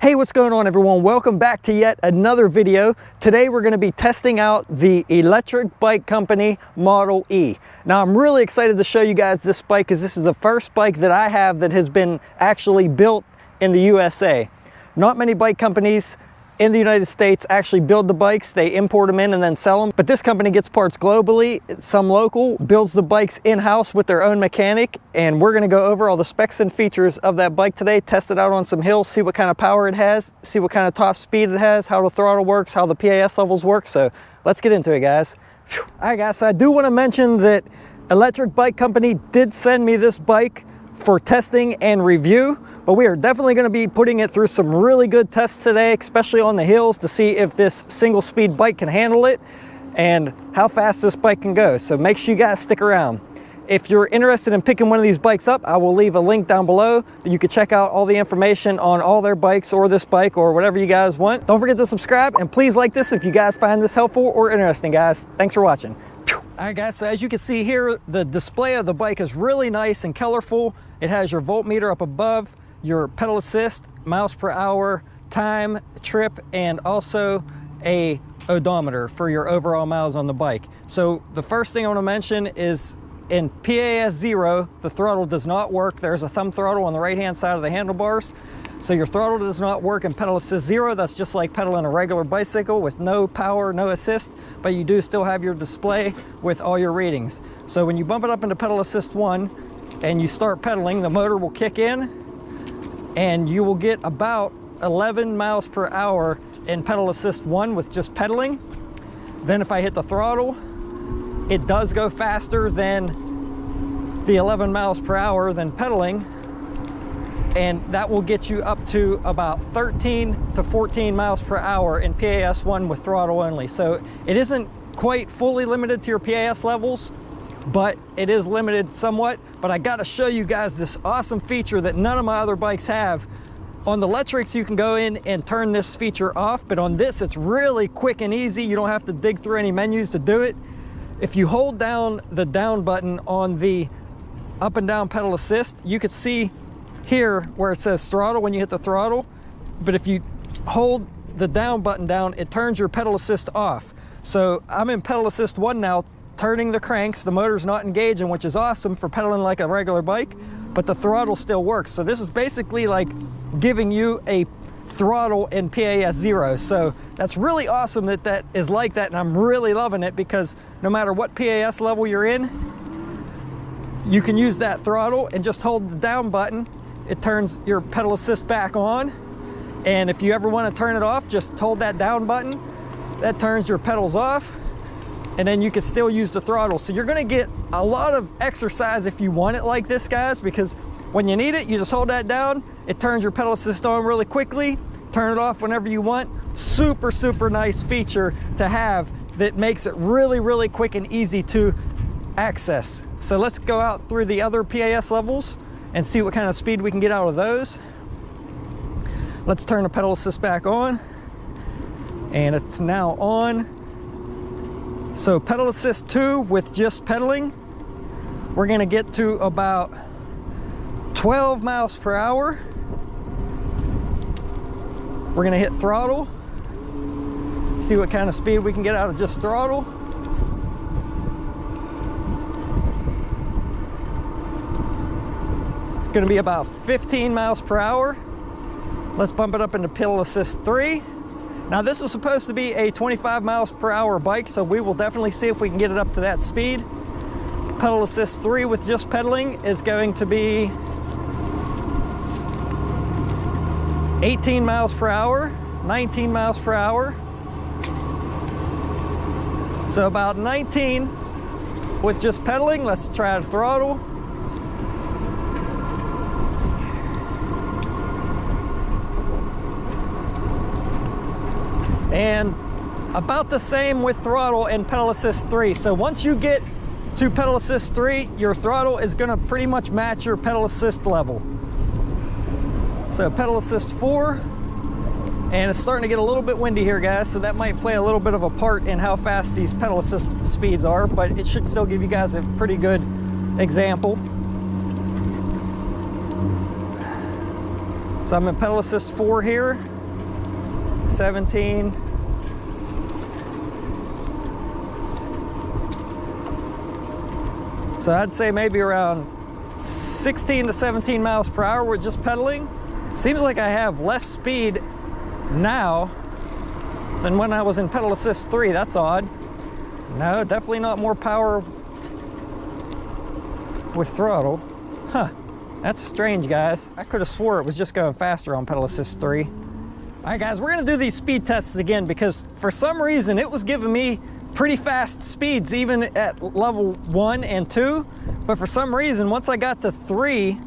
Hey, what's going on everyone? Welcome back to yet another video. Today we're going to be testing out the electric bike company Model E. Now I'm really excited to show you guys this bike because this is the first bike that I have that has been actually built in the USA. Not many bike companies in the United States actually build the bikes. They import them in and then sell them. But this company gets parts globally, some local, builds the bikes in-house with their own mechanic, and we're gonna go over all the specs and features of that bike today, test it out on some hills, see what kind of power it has, see what kind of top speed it has, how the throttle works, how the PAS levels work. So let's get into it, guys. All right, guys, so I do want to mention that Electric Bike Company did send me this bike for testing and review, but we are definitely going to be putting it through some really good tests today, especially on the hills, to see if this single speed bike can handle it and how fast this bike can go. So make sure you guys stick around. If you're interested in picking one of these bikes up, I will leave a link down below that you can check out all the information on all their bikes or this bike or whatever you guys want. Don't forget to subscribe and please like this if you guys find this helpful or interesting, guys. Thanks for watching. All right, guys, so as you can see here, the display of the bike is really nice and colorful. It has your voltmeter up above, your pedal assist, miles per hour, time, trip, and also a odometer for your overall miles on the bike. So the first thing I want to mention is in PAS 0, the throttle does not work. There's a thumb throttle on the right-hand side of the handlebars. So your throttle does not work in pedal assist 0. That's just like pedaling a regular bicycle with no power, no assist, but you do still have your display with all your readings. So when you bump it up into pedal assist 1 and you start pedaling, the motor will kick in and you will get about 11 miles per hour in pedal assist 1 with just pedaling. Then if I hit the throttle, it does go faster than the 11 miles per hour than pedaling, and that will get you up to about 13 to 14 miles per hour in PAS 1 with throttle only. So it isn't quite fully limited to your PAS levels, but it is limited somewhat. But I got to show you guys this awesome feature that none of my other bikes have. On the electrics, you can go in and turn this feature off, but on this, it's really quick and easy. You don't have to dig through any menus to do it. If you hold down the down button on the up and down pedal assist, you can see here where it says throttle when you hit the throttle, but if you hold the down button down, it turns your pedal assist off. So I'm in pedal assist 1 now, turning the cranks. The motor's not engaging, which is awesome for pedaling like a regular bike, but the throttle still works. So this is basically like giving you a throttle in PAS 0. So that's really awesome that that is like that, and I'm really loving it because no matter what PAS level you're in, you can use that throttle and just hold the down button. It turns your pedal assist back on, and if you ever want to turn it off, just hold that down button. That turns your pedals off, and then you can still use the throttle. So you're going to get a lot of exercise if you want it like this, guys, because when you need it, you just hold that down. It turns your pedal assist on really quickly. Turn it off whenever you want. Super, super nice feature to have that makes it really, really quick and easy to access. So let's go out through the other PAS levels and see what kind of speed we can get out of those. Let's turn the pedal assist back on, and it's now on. So pedal assist 2 with just pedaling, we're gonna get to about 12 miles per hour. We're gonna hit throttle, see what kind of speed we can get out of just throttle. Going to be about 15 miles per hour. Let's bump it up into pedal assist 3. Now this is supposed to be a 25 miles per hour bike, so we will definitely see if we can get it up to that speed. Pedal assist 3 with just pedaling is going to be 18 miles per hour, 19 miles per hour. So about 19 with just pedaling. Let's try the throttle. And about the same with throttle and pedal assist 3. So once you get to pedal assist 3, your throttle is going to pretty much match your pedal assist level. So pedal assist 4, and it's starting to get a little bit windy here, guys, so that might play a little bit of a part in how fast these pedal assist speeds are, but it should still give you guys a pretty good example. So I'm in pedal assist 4 here, 17. So I'd say maybe around 16 to 17 miles per hour with just pedaling. Seems like I have less speed now than when I was in pedal assist 3. That's odd. No, definitely not more power with throttle. Huh, that's strange, guys. I could have swore it was just going faster on pedal assist 3. All right, guys, we're gonna do these speed tests again because for some reason it was giving me pretty fast speeds even at level 1 and 2. But for some reason, once I got to 3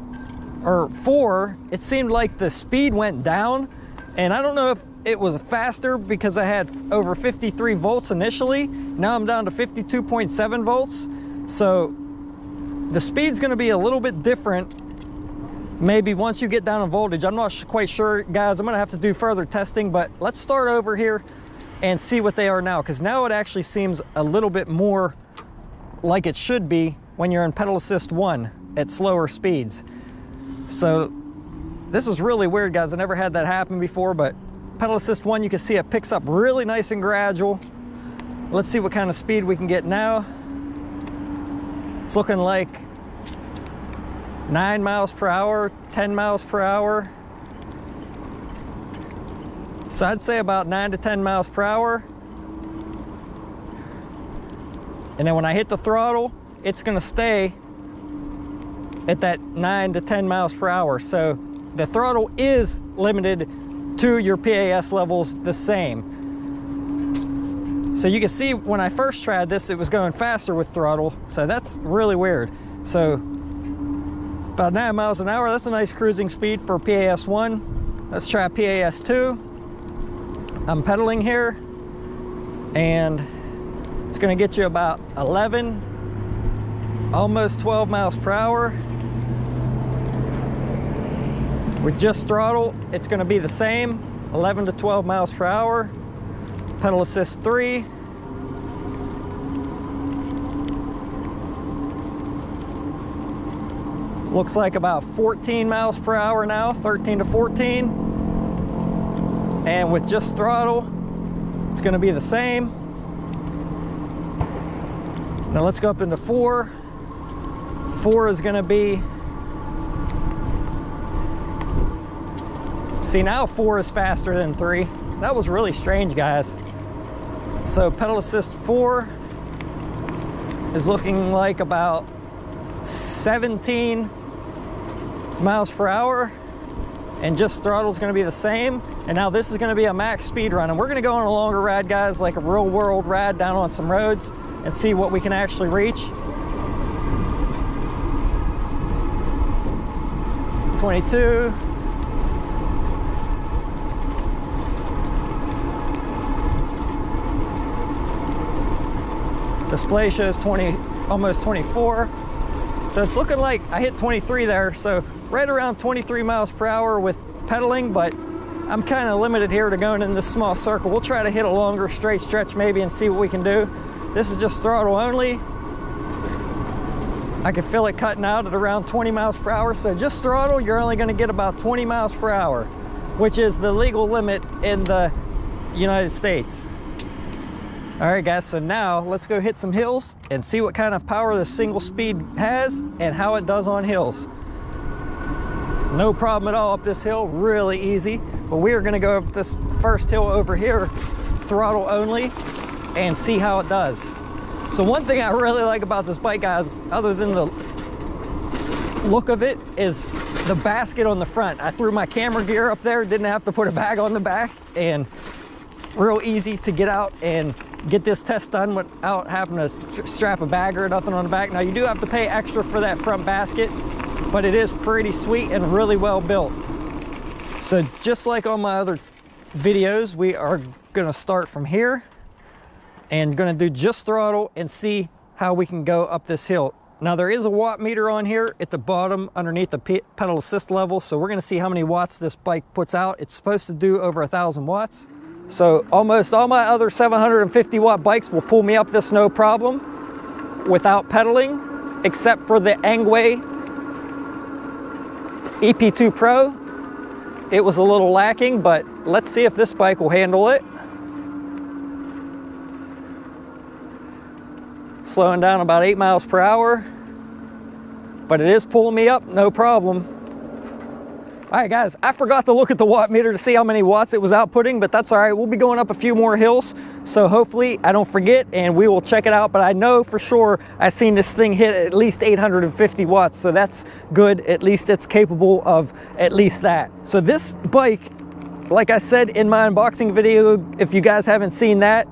or 4, it seemed like the speed went down. And I don't know if it was faster because I had over 53 volts initially. Now I'm down to 52.7 volts. So the speed's gonna be a little bit different maybe once you get down in voltage. I'm not quite sure, guys. I'm gonna have to do further testing, but let's start over here and see what they are now, because now it actually seems a little bit more like it should be when you're in pedal assist 1 at slower speeds. So this is really weird, guys. I never had that happen before, but pedal assist 1, you can see it picks up really nice and gradual. Let's see what kind of speed we can get now. It's looking like 9 miles per hour, 10 miles per hour. So I'd say about 9 to 10 miles per hour. And then when I hit the throttle, it's gonna stay at that 9 to 10 miles per hour. So the throttle is limited to your PAS levels the same. So you can see when I first tried this, it was going faster with throttle. So that's really weird. So about 9 miles an hour, that's a nice cruising speed for PAS 1. Let's try PAS 2. I'm pedaling here, and it's gonna get you about 11, almost 12 miles per hour. With just throttle, it's gonna be the same, 11 to 12 miles per hour. Pedal assist 3. Looks like about 14 miles per hour now, 13 to 14. And with just throttle, it's gonna be the same. Now let's go up into 4. 4 is gonna be, see, now 4 is faster than 3. That was really strange, guys. So pedal assist 4 is looking like about 17 miles per hour, and just throttle is going to be the same. And now this is going to be a max speed run, and we're going to go on a longer ride, guys, like a real world ride down on some roads and see what we can actually reach. 22. Display shows 20, almost 24. So it's looking like I hit 23 there. So right around 23 miles per hour with pedaling, but I'm kind of limited here to going in this small circle. We'll try to hit a longer straight stretch maybe and see what we can do. This is just throttle only. I can feel it cutting out at around 20 miles per hour. So just throttle, you're only going to get about 20 miles per hour, which is the legal limit in the United States. All right, guys, so now let's go hit some hills and see what kind of power this single speed has and how it does on hills. No problem at all up this hill, really easy. But we are gonna go up this first hill over here, throttle only, and see how it does. So one thing I really like about this bike, guys, other than the look of it, is the basket on the front. I threw my camera gear up there, didn't have to put a bag on the back, and real easy to get out and get this test done without having to strap a bag or nothing on the back. Now you do have to pay extra for that front basket, but it is pretty sweet and really well built. So just like on my other videos, we are gonna start from here and gonna do just throttle and see how we can go up this hill. Now there is a watt meter on here at the bottom underneath the pedal assist level, so we're gonna see how many watts this bike puts out. It's supposed to do over 1,000 watts. So almost all my other 750 watt bikes will pull me up this no problem without pedaling, except for the Angway EP2 Pro. it was a little lacking, but let's see if this bike will handle it. Slowing down about 8 miles per hour, but it is pulling me up, no problem. All right, guys, I forgot to look at the watt meter to see how many watts it was outputting, but that's all right. We'll be going up a few more hills, so hopefully I don't forget and we will check it out. But I know for sure I've seen this thing hit at least 850 watts, so that's good. At least it's capable of at least that. So this bike, like I said in my unboxing video, if you guys haven't seen that,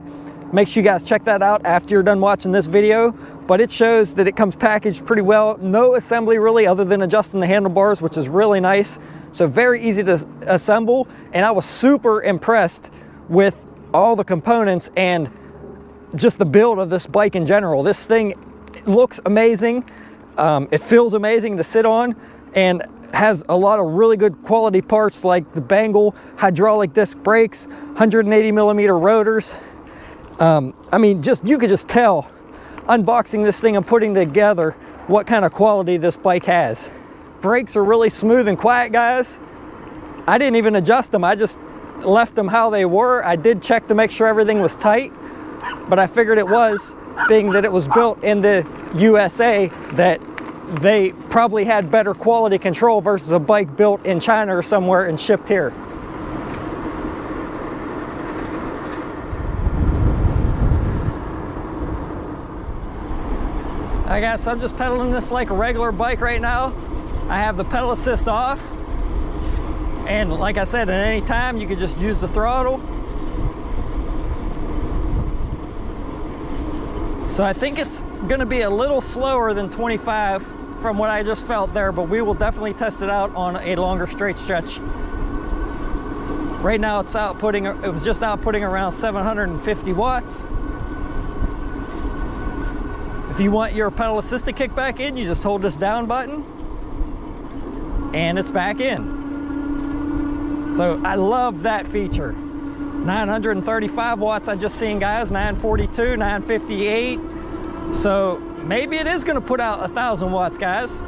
make sure you guys check that out after you're done watching this video. But it shows that it comes packaged pretty well. No assembly really, other than adjusting the handlebars, which is really nice. So very easy to assemble. And I was super impressed with all the components and just the build of this bike in general. This thing looks amazing. It feels amazing to sit on, and has a lot of really good quality parts like the Bangle hydraulic disc brakes, 180 millimeter rotors. I mean, you could just tell unboxing this thing and putting together what kind of quality this bike has. Brakes are really smooth and quiet, guys. I didn't even adjust them. I just left them how they were. I did check to make sure everything was tight, but I figured it was, being that it was built in the USA, that they probably had better quality control versus a bike built in China or somewhere and shipped here. Alright guys, so I'm just pedaling this like a regular bike right now. I have the pedal assist off, and like I said, at any time you could just use the throttle. So I think it's going to be a little slower than 25 from what I just felt there, but we will definitely test it out on a longer straight stretch. Right now it was just outputting around 750 watts. If you want your pedal assist to kick back in, you just hold this down button and it's back in. So I love that feature. 935 watts I just seen, guys, 942, 958. So maybe it is going to put out 1,000 watts, guys.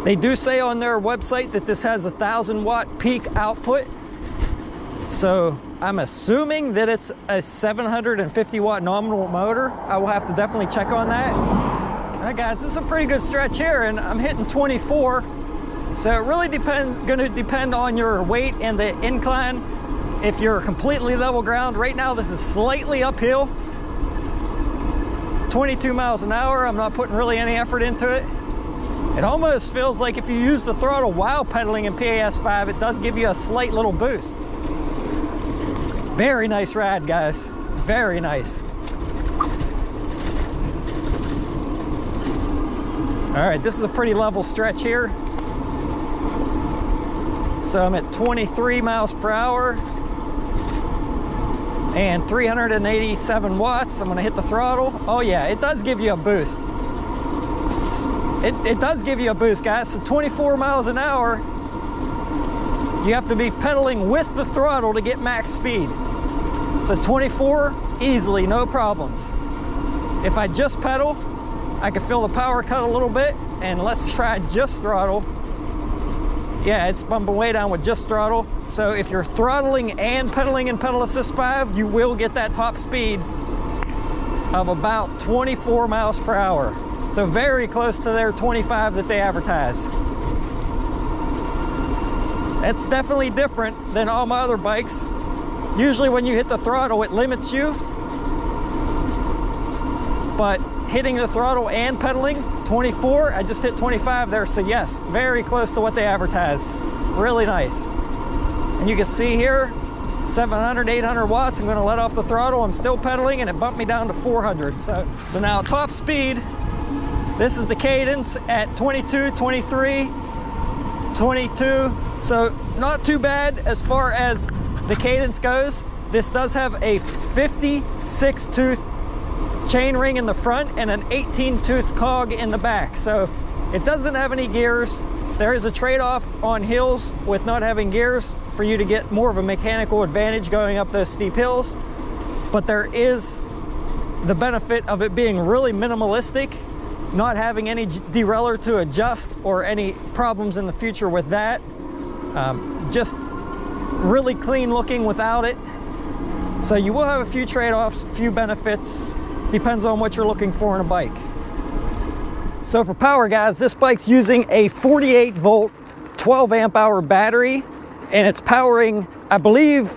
They do say on their website that this has 1,000 watt peak output. So I'm assuming that it's a 750 watt nominal motor. I will have to definitely check on that. All right, guys, this is a pretty good stretch here, and I'm hitting 24. So it really going to depend on your weight and the incline. If you're completely level ground, right now this is slightly uphill. 22 miles an hour. I'm not putting really any effort into it. It almost feels like if you use the throttle while pedaling in PAS 5, it does give you a slight little boost. Very nice ride, guys. Very nice. All right, this is a pretty level stretch here. So I'm at 23 miles per hour and 387 watts. I'm gonna hit the throttle. Oh yeah, it does give you a boost. It does give you a boost, guys. So 24 miles an hour, you have to be pedaling with the throttle to get max speed. So 24, easily, no problems. If I just pedal, I can feel the power cut a little bit, and let's try just throttle. Yeah, it's bumping way down with just throttle. So if you're throttling and pedaling in pedal assist 5, you will get that top speed of about 24 miles per hour. So very close to their 25 that they advertise. That's definitely different than all my other bikes. Usually when you hit the throttle, it limits you. But hitting the throttle and pedaling, 24, I just hit 25 there. So yes, very close to what they advertise. Really nice. And you can see here, 700, 800 watts. I'm gonna let off the throttle. I'm still pedaling and it bumped me down to 400. So now top speed, this is the cadence at 22, 23, 22. So not too bad as far as the cadence goes. This does have a 56 tooth chain ring in the front and an 18 tooth cog in the back. So it doesn't have any gears. There is a trade-off on hills with not having gears for you to get more of a mechanical advantage going up those steep hills. But there is the benefit of it being really minimalistic, not having any derailleur to adjust or any problems in the future with that. Just really clean looking without it. So you will have a few trade-offs, a few benefits. Depends on what you're looking for in a bike. So for power, guys, this bike's using a 48 volt, 12 amp hour battery, and it's powering, I believe,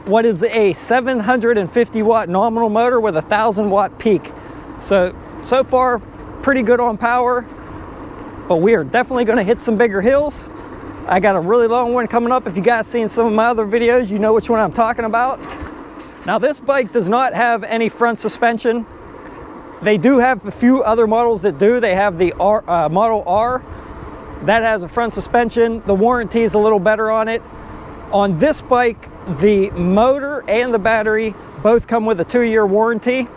what is a 750 watt nominal motor with a 1,000 watt peak. So far, pretty good on power, but we are definitely gonna hit some bigger hills. I got a really long one coming up. If you guys seen some of my other videos, you know which one I'm talking about. Now this bike does not have any front suspension. They do have a few other models that do. They have the Model R that has a front suspension. The warranty is a little better on it. On this bike, the motor and the battery both come with a 2-year warranty.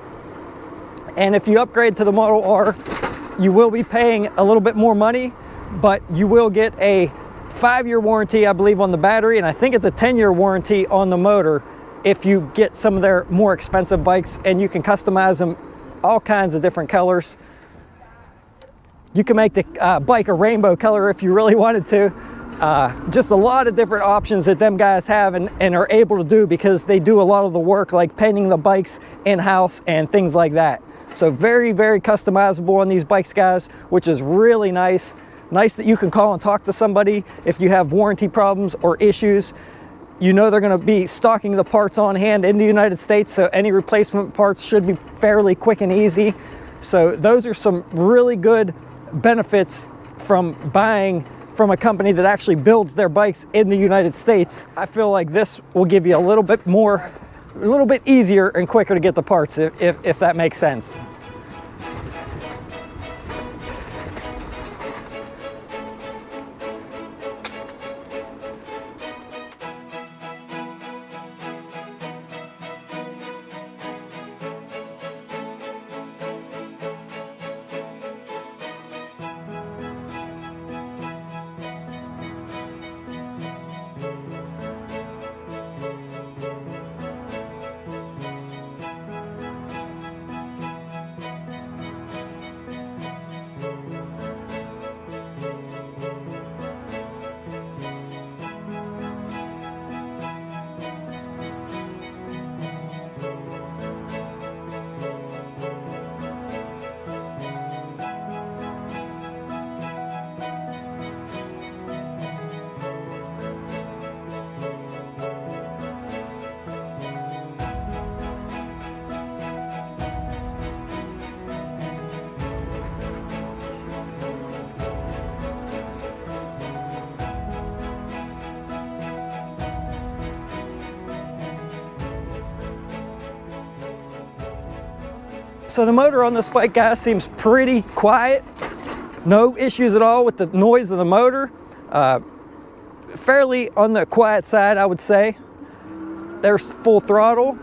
And if you upgrade to the Model R, you will be paying a little bit more money, but you will get a 5-year warranty, I believe, on the battery, and I think it's a 10-year warranty on the motor if you get some of their more expensive bikes, and you can customize them all kinds of different colors. You can make the bike a rainbow color if you really wanted to. Just a lot of different options that them guys have and are able to do, because they do a lot of the work, like painting the bikes in-house and things like that. So very, very customizable on these bikes, guys, which is really nice. Nice that you can call and talk to somebody if you have warranty problems or issues. You know they're going to be stocking the parts on hand in the United States, so any replacement parts should be fairly quick and easy. So those are some really good benefits from buying from a company that actually builds their bikes in the United States. I feel like this will give you a little bit more, a little bit easier and quicker to get the parts, if that makes sense. So the motor on this bike, guys, seems pretty quiet. No issues at all with the noise of the motor. Fairly on the quiet side, I would say. There's full throttle.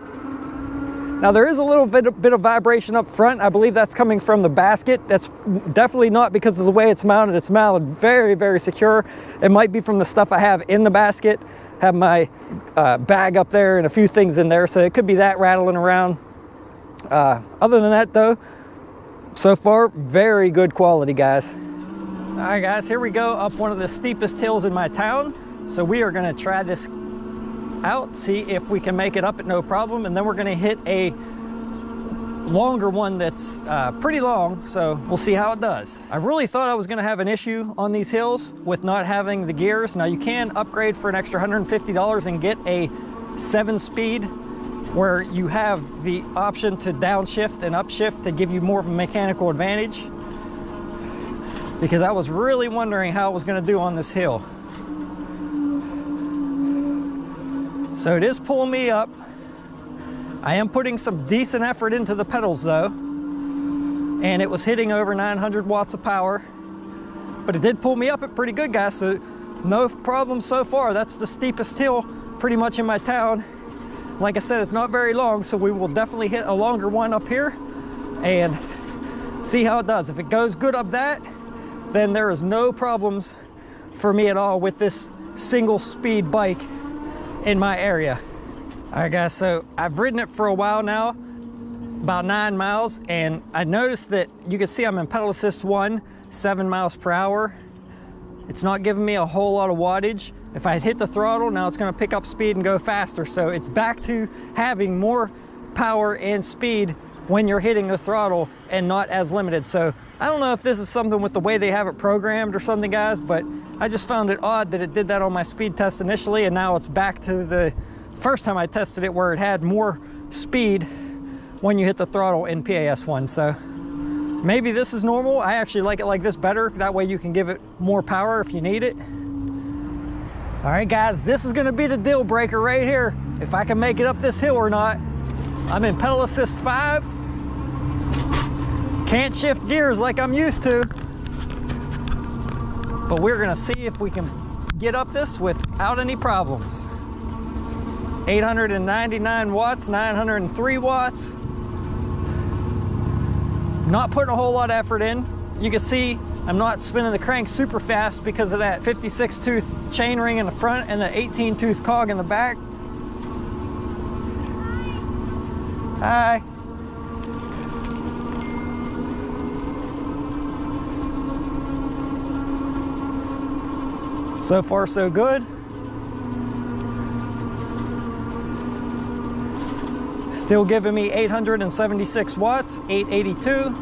Now there is a little bit of vibration up front. I believe that's coming from the basket. That's definitely not because of the way it's mounted. It's mounted very, very secure. It might be from the stuff I have in the basket. Have my bag up there and a few things in there, so it could be that rattling around. Other than that, though, so far, very good quality, guys. All right, guys, here we go up one of the steepest hills in my town. So we are gonna try this out, see if we can make it up at no problem, and then we're gonna hit a longer one that's pretty long, so we'll see how it does. I really thought I was gonna have an issue on these hills with not having the gears. Now you can upgrade for an extra $150 and get a 7-speed, where you have the option to downshift and upshift to give you more of a mechanical advantage, because I was really wondering how it was going to do on this hill. So it is pulling me up. I am putting some decent effort into the pedals though, and it was hitting over 900 watts of power, but it did pull me up it pretty good, guys, so no problem so far. That's the steepest hill pretty much in my town. Like I said, it's not very long, so we will definitely hit a longer one up here and see how it does. If it goes good up that, then there is no problems for me at all with this single speed bike in my area. All right, guys, so I've ridden it for a while now, about 9 miles, and I noticed that you can see I'm in pedal assist 1, 7 miles per hour. It's not giving me a whole lot of wattage. If I hit the throttle, now it's going to pick up speed and go faster. So it's back to having more power and speed when you're hitting the throttle and not as limited. So I don't know if this is something with the way they have it programmed or something, guys, but I just found it odd that it did that on my speed test initially, and now it's back to the first time I tested it where it had more speed when you hit the throttle in PAS1. So maybe this is normal. I actually like it like this better. That way you can give it more power if you need it. All right, guys, this is gonna be the deal breaker right here. If I can make it up this hill or not. I'm in pedal assist 5. Can't shift gears like I'm used to. But we're gonna see if we can get up this without any problems. 899 watts, 903 watts. Not putting a whole lot of effort in. You can see I'm not spinning the crank super fast because of that 56 tooth chain ring in the front and the 18 tooth cog in the back. Hi. So far so good. Still giving me 876 watts, 882.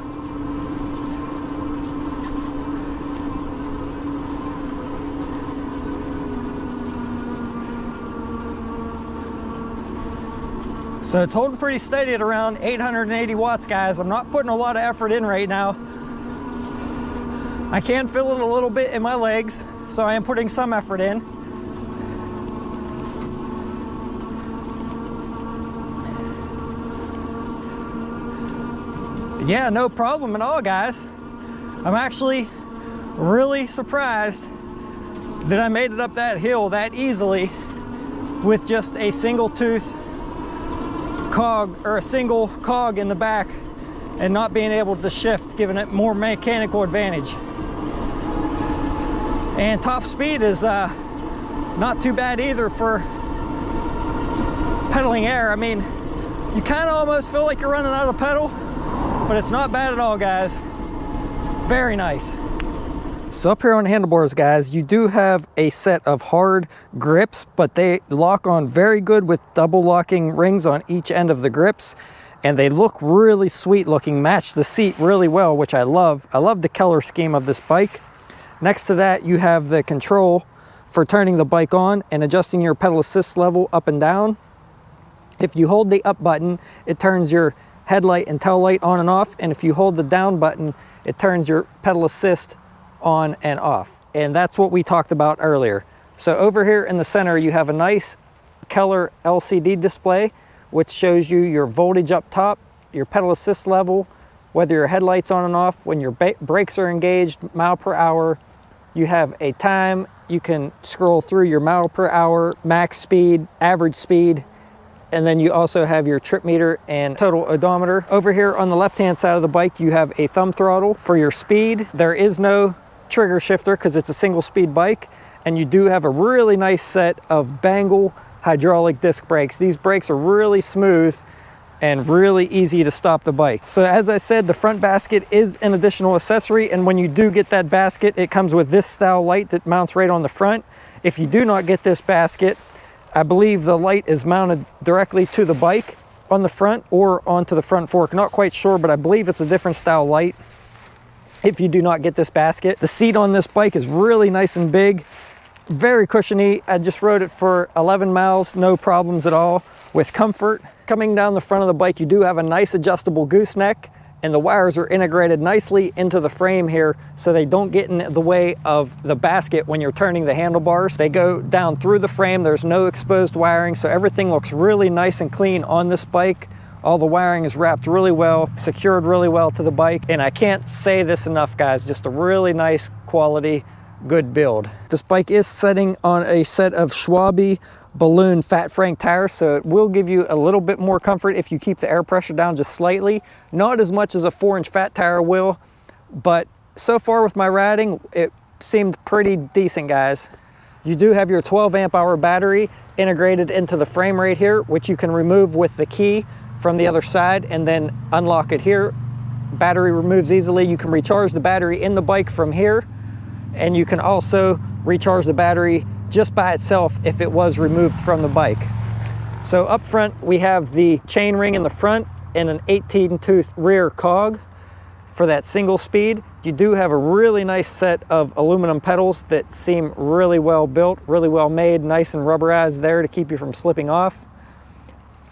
So it's holding pretty steady at around 880 watts, guys. I'm not putting a lot of effort in right now. I can feel it a little bit in my legs, so I am putting some effort in. Yeah, no problem at all, guys. I'm actually really surprised that I made it up that hill that easily with just a single tooth cog, or a single cog in the back, and not being able to shift, giving it more mechanical advantage. And top speed is not too bad either for pedaling air. I mean, you kind of almost feel like you're running out of pedal, but it's not bad at all, guys. Very nice. So up here on the handlebars, guys, you do have a set of hard grips, but they lock on very good with double locking rings on each end of the grips, and they look really sweet looking, match the seat really well, which I love. I love the color scheme of this bike. Next to that, you have the control for turning the bike on and adjusting your pedal assist level up and down. If you hold the up button, it turns your headlight and tail light on and off, and if you hold the down button, it turns your pedal assist on and off. And that's what we talked about earlier. So over here in the center, you have a nice color LCD display, which shows you your voltage up top, your pedal assist level, whether your headlight's on and off, when your brakes are engaged, mile per hour. You have a time. You can scroll through your mile per hour, max speed, average speed, and then you also have your trip meter and total odometer. Over here on the left-hand side of the bike, you have a thumb throttle for your speed. There is no trigger shifter because it's a single speed bike, and you do have a really nice set of Bangle hydraulic disc brakes. These brakes are really smooth and really easy to stop the bike. So as I said, the front basket is an additional accessory, and when you do get that basket, it comes with this style light that mounts right on the front. If you do not get this basket, I believe the light is mounted directly to the bike on the front or onto the front fork. Not quite sure, but I believe it's a different style light if you do not get this basket. The seat on this bike is really nice and big, very cushiony. I just rode it for 11 miles, no problems at all, with comfort. Coming down the front of the bike, you do have a nice adjustable gooseneck, and the wires are integrated nicely into the frame here so they don't get in the way of the basket when you're turning the handlebars. They go down through the frame. There's no exposed wiring, so everything looks really nice and clean on this bike. All the wiring is wrapped really well, secured really well to the bike, and I can't say this enough, guys, just a really nice quality, good build. This bike is setting on a set of Schwalbe balloon fat frank tires, so it will give you a little bit more comfort if you keep the air pressure down just slightly. Not as much as a 4-inch fat tire will, but so far with my riding, it seemed pretty decent, guys. You do have your 12 amp hour battery integrated into the frame right here, which you can remove with the key from the other side and then unlock it here. Battery removes easily. You can recharge the battery in the bike from here, and you can also recharge the battery just by itself if it was removed from the bike. So up front, we have the chain ring in the front and an 18-tooth rear cog for that single speed. You do have a really nice set of aluminum pedals that seem really well built, really well made, nice and rubberized there to keep you from slipping off.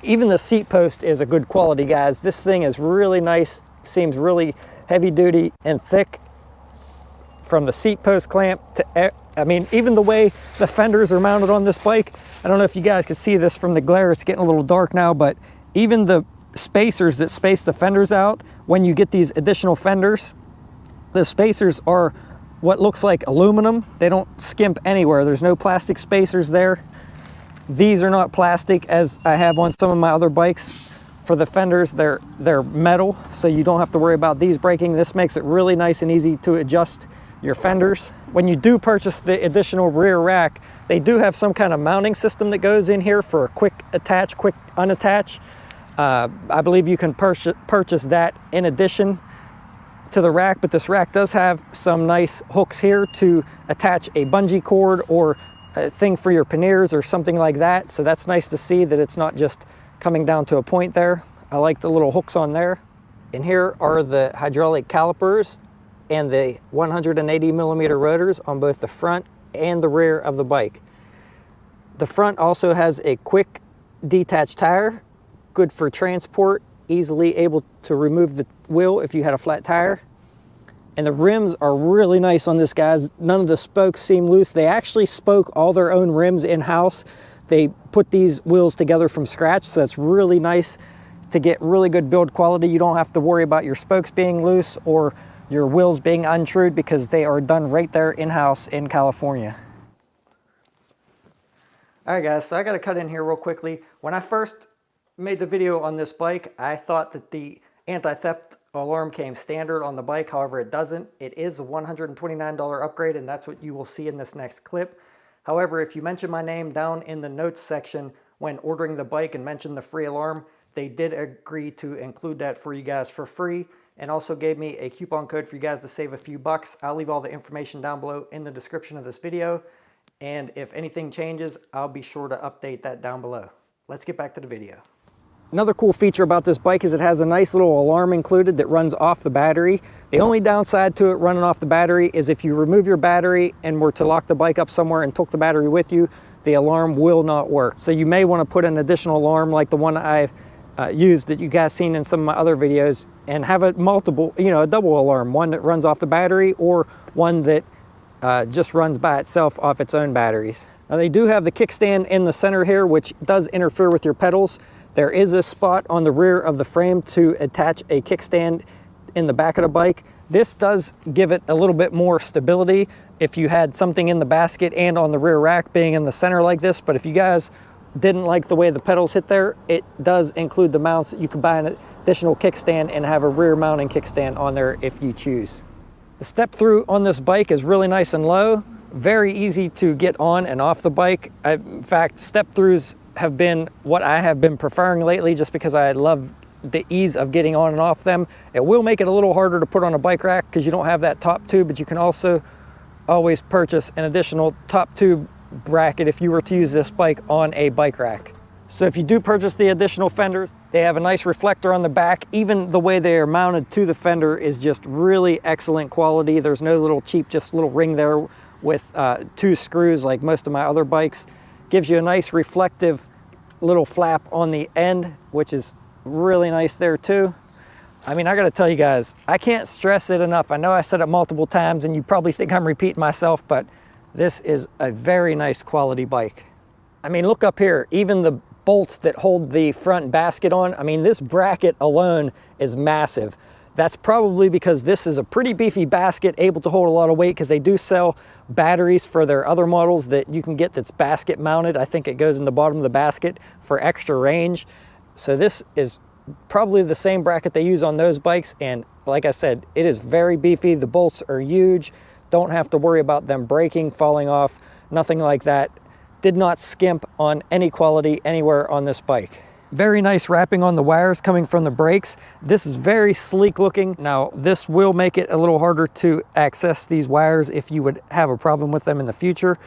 Even the seat post is a good quality, guys. This thing is really nice, seems really heavy duty and thick. From the seat post clamp to, I mean, even the way the fenders are mounted on this bike, I don't know if you guys can see this from the glare, it's getting a little dark now, but even the spacers that space the fenders out, when you get these additional fenders, the spacers are what looks like aluminum. They don't skimp anywhere. There's no plastic spacers there. These are not plastic as I have on some of my other bikes. For the fenders, they're metal, so you don't have to worry about these breaking. This makes it really nice and easy to adjust your fenders. When you do purchase the additional rear rack, they do have some kind of mounting system that goes in here for a quick attach, quick unattach. I believe you can purchase that in addition to the rack, but this rack does have some nice hooks here to attach a bungee cord or a thing for your panniers or something like that. So that's nice to see that it's not just coming down to a point there. I like the little hooks on there. And here are the hydraulic calipers and the 180mm rotors on both the front and the rear of the bike. The front also has a quick detached tire, good for transport, easily able to remove the wheel if you had a flat tire. And the rims are really nice on this, guys. None of the spokes seem loose. They actually spoke all their own rims in-house. They put these wheels together from scratch, so it's really nice to get really good build quality. You don't have to worry about your spokes being loose or your wheels being untrued because they are done right there in-house in California. All right, guys, so I got to cut in here real quickly. When I first made the video on this bike, I thought that the anti-theft alarm came standard on the bike. However, it doesn't. It is a $129 upgrade, and that's what you will see in this next clip. However, if you mention my name down in the notes section when ordering the bike and mention the free alarm, they did agree to include that for you guys for free, and also gave me a coupon code for you guys to save a few bucks. I'll leave all the information down below in the description of this video, and if anything changes, I'll be sure to update that down below. Let's get back to the video. Another cool feature about this bike is it has a nice little alarm included that runs off the battery. The only downside to it running off the battery is if you remove your battery and were to lock the bike up somewhere and took the battery with you, the alarm will not work. So you may want to put an additional alarm like the one I've used that you guys seen in some of my other videos, and have a multiple, a double alarm, one that runs off the battery or one that just runs by itself off its own batteries. Now they do have the kickstand in the center here, which does interfere with your pedals. There is a spot on the rear of the frame to attach a kickstand in the back of the bike. This does give it a little bit more stability if you had something in the basket and on the rear rack being in the center like this. But if you guys didn't like the way the pedals hit there, it does include the mounts. You can buy an additional kickstand and have a rear mounting kickstand on there if you choose. The step through on this bike is really nice and low, very easy to get on and off the bike. In fact, step throughs have been what I have been preferring lately just because I love the ease of getting on and off them. It will make it a little harder to put on a bike rack because you don't have that top tube, but you can also always purchase an additional top tube bracket if you were to use this bike on a bike rack. So if you do purchase the additional fenders, they have a nice reflector on the back. Even the way they are mounted to the fender is just really excellent quality. There's no little cheap, just little ring there with 2 screws like most of my other bikes. Gives you a nice reflective little flap on the end, which is really nice there too. I mean, I gotta tell you guys, I can't stress it enough. I know I said it multiple times and you probably think I'm repeating myself, but this is a very nice quality bike. I mean, look up here, even the bolts that hold the front basket on, I mean, this bracket alone is massive. That's probably because this is a pretty beefy basket, able to hold a lot of weight, because they do sell batteries for their other models that you can get that's basket mounted. I think it goes in the bottom of the basket for extra range. So this is probably the same bracket they use on those bikes, and like I said, it is very beefy. The bolts are huge. Don't have to worry about them breaking, falling off, nothing like that. Did not skimp on any quality anywhere on this bike. Very nice wrapping on the wires coming from the brakes. This is very sleek looking. Now, this will make it a little harder to access these wires if you would have a problem with them in the future.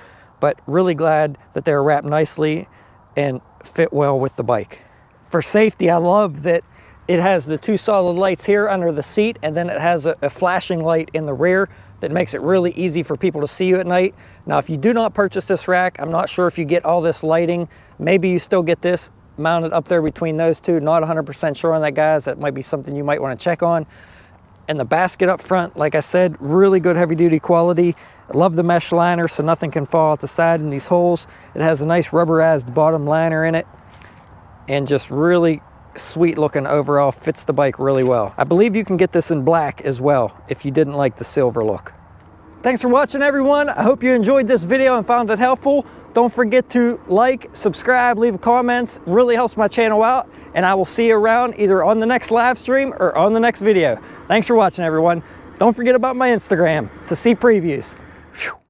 but really glad that they're wrapped nicely and fit well with the bike. For safety, I love that it has the 2 solid lights here under the seat, and then it has a flashing light in the rear that makes it really easy for people to see you at night. Now, if you do not purchase this rack, I'm not sure if you get all this lighting. Maybe you still get this mounted up there between those two. Not 100% sure on that, guys. That might be something you might want to check on. And the basket up front, like I said, really good heavy duty quality. I love the mesh liner so nothing can fall out the side in these holes. It has a nice rubberized bottom liner in it, and just really sweet looking overall, fits the bike really well. I believe you can get this in black as well if you didn't like the silver look. Thanks for watching, everyone. I hope you enjoyed this video and found it helpful. Don't forget to like, subscribe, leave comments. It really helps my channel out, and I will see you around either on the next live stream or on the next video. Thanks for watching, everyone. Don't forget about my Instagram to see previews. Whew.